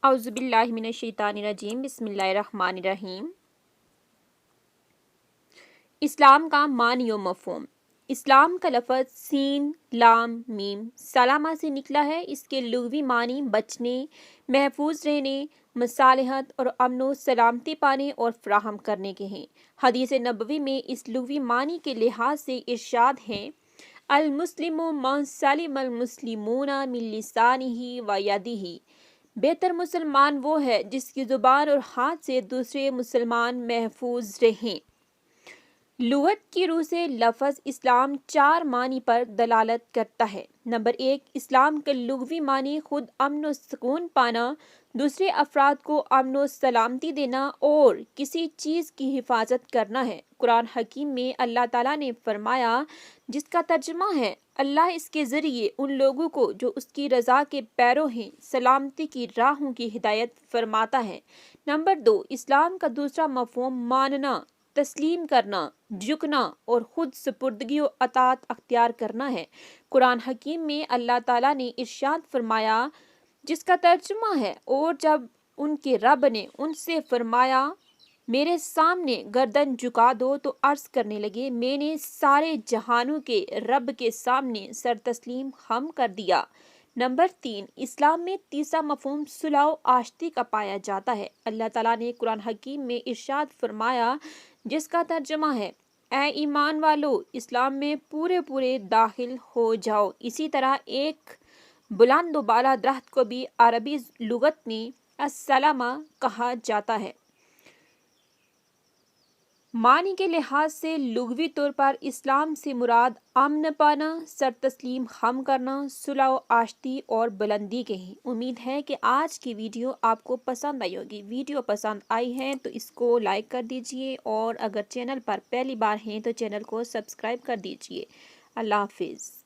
اعوذ باللہ من الشیطان الرجیم، بسم اللہ الرحمن الرحیم۔ اسلام کا معنی و مفہوم۔ اسلام کا لفظ سین لام میم سلامہ سے نکلا ہے۔ اس کے لغوی معنی بچنے، محفوظ رہنے، مصالحت اور امن و سلامتی پانے اور فراہم کرنے کے ہیں۔ حدیث نبوی میں اس لغوی معنی کے لحاظ سے ارشاد ہیں: المسلم من سلم المسلمون من لسانہ و یدہ۔ بہتر مسلمان وہ ہے جس کی زبان اور ہاتھ سے دوسرے مسلمان محفوظ رہیں۔ لغت کی روح سے لفظ اسلام 4 معنی پر دلالت کرتا ہے۔ نمبر 1، اسلام کا لغوی معنی خود امن و سکون پانا، دوسرے افراد کو امن و سلامتی دینا اور کسی چیز کی حفاظت کرنا ہے۔ قرآن حکیم میں اللہ تعالیٰ نے فرمایا، جس کا ترجمہ ہے: اللہ اس کے ذریعے ان لوگوں کو جو اس کی رضا کے پیرو ہیں سلامتی کی راہوں کی ہدایت فرماتا ہے۔ نمبر 2، اسلام کا دوسرا مفہوم ماننا، تسلیم کرنا، جھکنا اور خود سپردگی و اطاعت اختیار کرنا ہے۔ قرآن حکیم میں اللہ تعالیٰ نے ارشاد فرمایا، جس کا ترجمہ ہے: اور جب ان کے رب نے ان سے فرمایا میرے سامنے گردن جھکا دو تو عرض کرنے لگے، میں نے سارے جہانوں کے رب کے سامنے سر تسلیم خم کر دیا۔ نمبر 3، اسلام میں تیسرا مفہوم صلح و آشتی کا پایا جاتا ہے۔ اللہ تعالیٰ نے قرآن حکیم میں ارشاد فرمایا، جس کا ترجمہ ہے: اے ایمان والو، اسلام میں پورے داخل ہو جاؤ۔ اسی طرح ایک بلند و بالا درخت کو بھی عربی لغت میں السلامہ کہا جاتا ہے۔ معنی کے لحاظ سے لغوی طور پر اسلام سے مراد امن پانا، سر تسلیم خم کرنا، صلح و آشتی اور بلندی کے ہیں۔ امید ہے کہ آج کی ویڈیو آپ کو پسند آئی ہوگی۔ ویڈیو پسند آئی ہے تو اس کو لائک کر دیجئے اور اگر چینل پر پہلی بار ہیں تو چینل کو سبسکرائب کر دیجئے۔ اللہ حافظ۔